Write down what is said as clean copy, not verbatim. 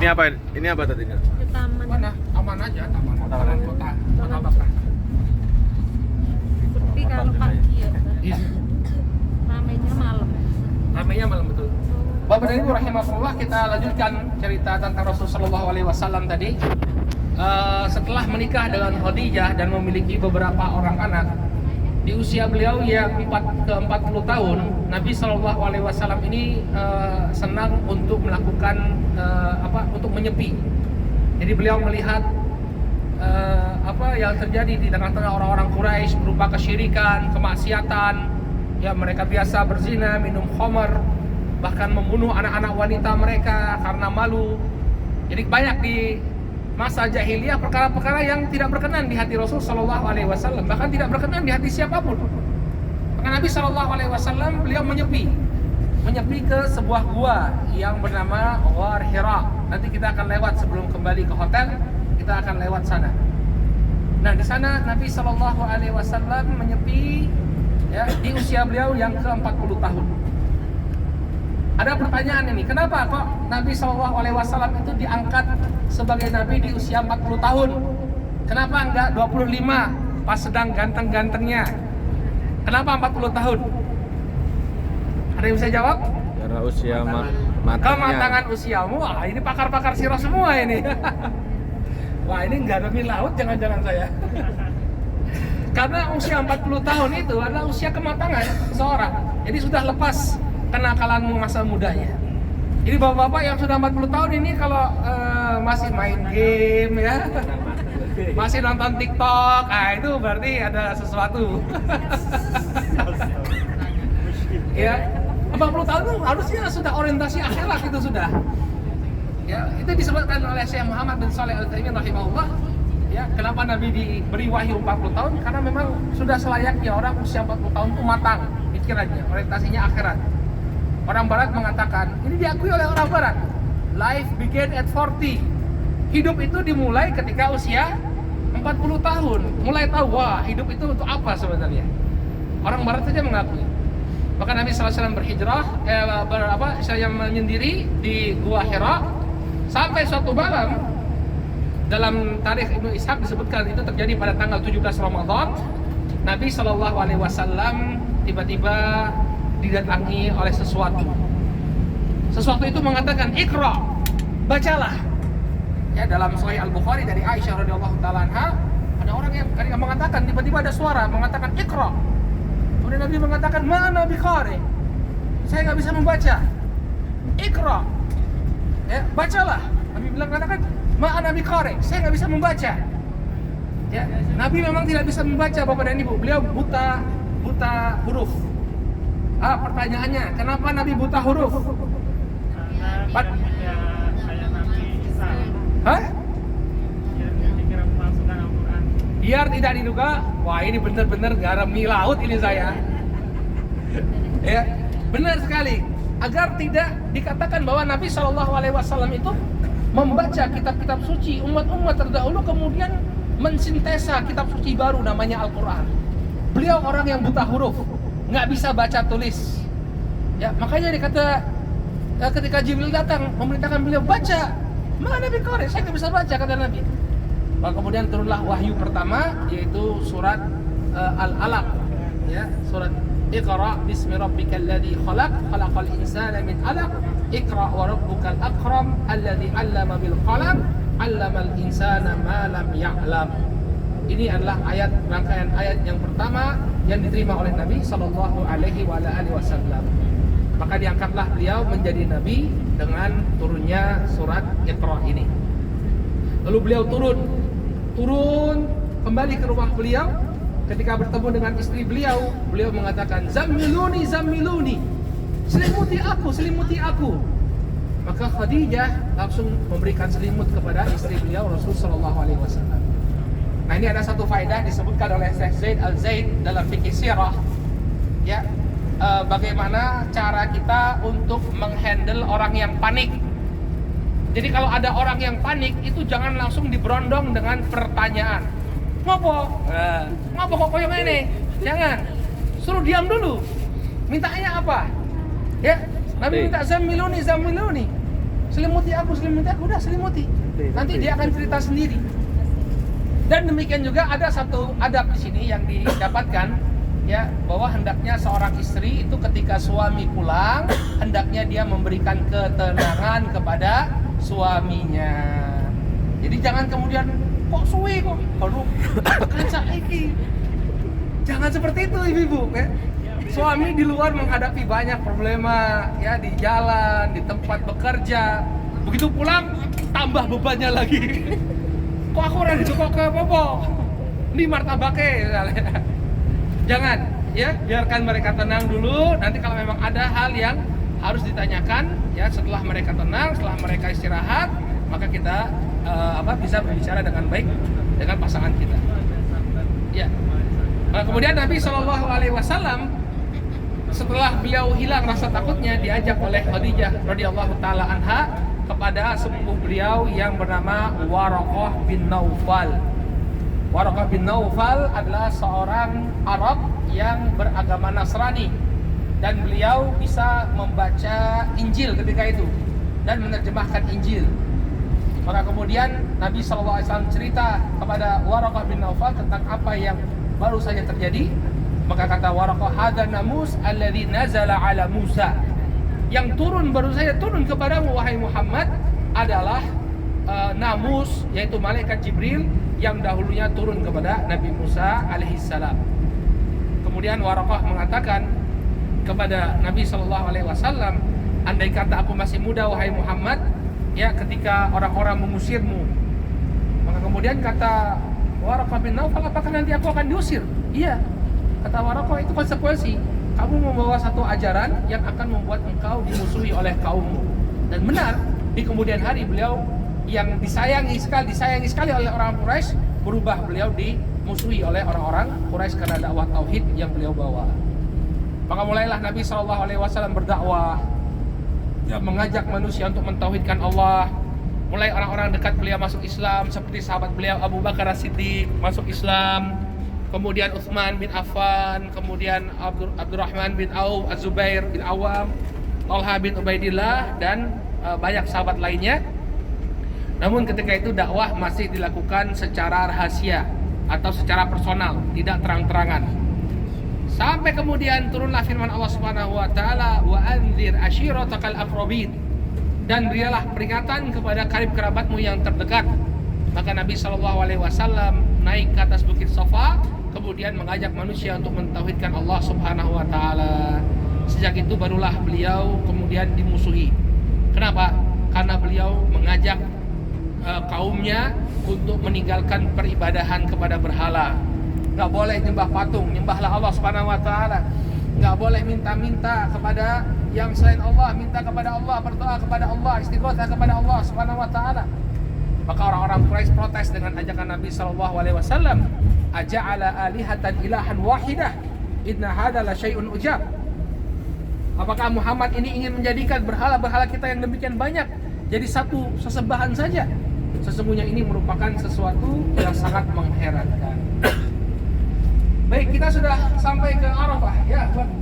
Ini apa? Ini apa tadi? Ke taman. Mana? Aman aja, taman kota Bakar. Sepi kalau pagi ya. Iya. Ramainya malam. Ramainya malam betul. Bapak dan Ibu rahimahullah, kita lanjutkan cerita tentang Rasulullah SAW tadi. Setelah menikah dengan Khadijah dan memiliki beberapa orang anak, di usia beliau yang ke 40 tahun, Nabi SAW ini senang untuk melakukan untuk menyepi. Jadi beliau melihat apa yang terjadi di tengah-tengah orang-orang Quraisy berupa kesyirikan, kemaksiatan. Ya, mereka biasa berzina, minum khamar, bahkan membunuh anak-anak wanita mereka karena malu. Jadi banyak di masa jahiliyah perkara-perkara yang tidak berkenan di hati Rasul Shallallahu Alaihi Wasallam, bahkan tidak berkenan di hati siapapun. Maka Nabi Shallallahu Alaihi Wasallam beliau menyepi ke sebuah gua yang bernama Ghar Hira. Nanti kita akan lewat sebelum kembali ke hotel, kita akan lewat sana. Nah, di sana Nabi Shallallahu Alaihi Wasallam menyepi ya, di usia beliau yang ke 40 tahun. Ada pertanyaan ini, kenapa kok Nabi SAW itu diangkat sebagai Nabi di usia 40 tahun? Kenapa enggak 25 pas sedang ganteng-gantengnya? Kenapa 40 tahun? Ada yang bisa jawab? Karena usia matangnya. Kematangan usiamu, wah ini pakar-pakar sirah semua ini. Wah ini enggak ada laut jangan-jangan saya. Karena usia 40 tahun itu adalah usia kematangan seseorang. Jadi sudah lepas kenakalanmu masa mudanya. Jadi bapak-bapak yang sudah 40 tahun ini kalau masih main game ya, masih nonton TikTok, itu berarti ada sesuatu. Ya, 40 tahun itu harusnya sudah orientasi akhirat itu sudah. Ya, itu disebutkan oleh Syekh Muhammad bin Shalih Al-Utsaimin rahimahullah. Ya, kenapa Nabi diberi wahyu 40 tahun? Karena memang sudah selayaknya orang usia 40 tahun itu matang pikirannya, orientasinya akhirat. Orang Barat mengatakan, ini diakui oleh orang Barat, life began at 40. Hidup itu dimulai ketika usia 40 tahun. Mulai tahu, wah hidup itu untuk apa sebenarnya. Orang Barat saja mengakui. Maka Nabi SAW berhijrah, saya menyendiri di Gua Hira. Sampai suatu malam, dalam tarikh Ibnu Ishaq disebutkan itu terjadi pada tanggal 17 Ramadan. Nabi SAW tiba-tiba didatangi oleh sesuatu. Sesuatu itu mengatakan Iqra, bacalah. Ya, dalam Sahih Al-Bukhari dari Aisyah radhiyallahu taala anha, ada orang yang mengatakan, tiba-tiba ada suara mengatakan Iqra. Kemudian Nabi mengatakan, "Mana biqari?" Saya nggak bisa membaca. Iqra. Ya, bacalah. Nabi bilang katakan, "Ma'ana biqari." Saya nggak bisa membaca. Ya, Nabi memang tidak bisa membaca, Bapak dan Ibu. Beliau buta huruf. Pertanyaannya, kenapa Nabi buta huruf? Karena dia kayak Nabi Isa. Hah? Dia dikira memasukkan Al-Quran. Biar tidak diduga, wah ini benar-benar garam mie laut ini saya. Ya, benar sekali. Agar tidak dikatakan bahwa Nabi SAW itu membaca kitab-kitab suci umat-umat terdahulu kemudian mensintesa kitab suci baru namanya Al-Quran. Beliau orang yang buta huruf, nggak bisa baca tulis. Ya, makanya dikata ketika Jibril datang memerintahkan beliau baca, mana biqari, saya nggak bisa baca kata Nabi. Maka kemudian turunlah wahyu pertama yaitu surat Al-Alaq, ya, surat Iqra bismi rabbikal ladzi khalaq khalaqal insana min 'alaq Iqra wa rabbukal akram alladzi 'allama bil qalam 'allamal insana ma lam ya'lam. Ini adalah rangkaian ayat yang pertama yang diterima oleh Nabi Sallallahu Alaihi Wasallam. Maka diangkatlah beliau menjadi Nabi dengan turunnya surat Iqra ini. Lalu beliau turun kembali ke rumah beliau. Ketika bertemu dengan istri beliau mengatakan, "Zammiluni, zammiluni." Selimuti aku. Maka Khadijah langsung memberikan selimut kepada istri beliau Rasul Sallallahu Alaihi Wasallam. Nah, ini ada satu faedah disebutkan oleh Syekh Zaid Al-Zaid dalam fikih sirah. Ya, bagaimana cara kita untuk menghandle orang yang panik. Jadi kalau ada orang yang panik itu jangan langsung diberondong dengan pertanyaan. Ngopo? Ngopo kok koyo ngene? Jangan. Suruh diam dulu. Mintanya apa? Ya, Nabi minta zammiluni. selimuti aku, udah selimuti. Nanti dia akan cerita sendiri. Dan demikian juga ada satu adab di sini yang didapatkan, ya, bahwa hendaknya seorang istri itu ketika suami pulang, hendaknya dia memberikan ketenangan kepada suaminya. Jadi jangan kemudian kok suwe kok, aduh, kan saiki. Jangan seperti itu ibu-ibu, ya. Suami di luar menghadapi banyak problema, ya, di jalan, di tempat bekerja. Begitu pulang tambah bebannya lagi. Kok aku orang dijokok ke popo? Ini martabake misalnya. Jangan, ya, biarkan mereka tenang dulu. Nanti kalau memang ada hal yang harus ditanyakan, ya, setelah mereka tenang, setelah mereka istirahat, maka kita bisa berbicara dengan baik dengan pasangan kita. Ya. Nah, kemudian Nabi SAW setelah beliau hilang rasa takutnya, diajak oleh Khadijah radhiyallahu taala anha kepada sepupu beliau yang bernama Waraqah bin Naufal. Waraqah bin Naufal adalah seorang Arab yang beragama Nasrani dan beliau bisa membaca Injil ketika itu dan menerjemahkan Injil. Maka kemudian Nabi SAW cerita kepada Waraqah bin Naufal tentang apa yang baru saja terjadi. Maka kata Waraqah, hadza namus alladzi nazala ala Musa. Yang baru saja turun kepadamu wahai Muhammad adalah namus, yaitu malaikat Jibril yang dahulunya turun kepada Nabi Musa alaihissalam. Kemudian Waraqah mengatakan kepada Nabi SAW, andai kata aku masih muda wahai Muhammad, ya, ketika orang-orang mengusirmu. Maka kemudian kata Waraqah bin Naufal, apakah nanti aku akan diusir? Iya. Kata Waraqah, itu konsekuensi. Kamu membawa satu ajaran yang akan membuat engkau dimusuhi oleh kaummu. Dan benar, di kemudian hari beliau yang disayangi sekali oleh orang Quraisy, berubah beliau dimusuhi oleh orang-orang Quraisy karena dakwah tauhid yang beliau bawa. Maka mulailah Nabi SAW berdakwah, ya, mengajak manusia untuk mentauhidkan Allah. Mulai orang-orang dekat beliau masuk Islam, seperti sahabat beliau Abu Bakar As-Siddiq masuk Islam, kemudian Utsman bin Affan, kemudian Abdurrahman bin Auf, Az-Zubair bin Awam, Talha bin Ubaidillah, dan banyak sahabat lainnya. Namun ketika itu dakwah masih dilakukan secara rahasia atau secara personal, tidak terang-terangan. Sampai kemudian turunlah firman Allah Subhanahu wa taala, wa anzir ashiratakal aqrabin, dan berilah peringatan kepada karib kerabatmu yang terdekat. Maka Nabi SAW naik ke atas bukit Safa, kemudian mengajak manusia untuk mentauhidkan Allah Subhanahu wa taala. Sejak itu barulah beliau kemudian dimusuhi. Kenapa? Karena beliau mengajak kaumnya untuk meninggalkan peribadahan kepada berhala. Enggak boleh nyembah patung, nyembahlah Allah Subhanahu wa taala. Enggak boleh minta-minta kepada yang selain Allah, minta kepada Allah, berdoa kepada Allah, istighatsah kepada Allah Subhanahu wa taala. Maka orang-orang Quraisy protes dengan ajakan Nabi SAW. Aja'ala alihatan ilahan wahidah, inna hadza la syai'un ujab. Apakah Muhammad ini ingin menjadikan berhala-berhala kita yang demikian banyak jadi satu sesembahan saja? Sesungguhnya ini merupakan sesuatu yang sangat mengherankan. Baik, kita sudah sampai ke Arafah, ya, Bang.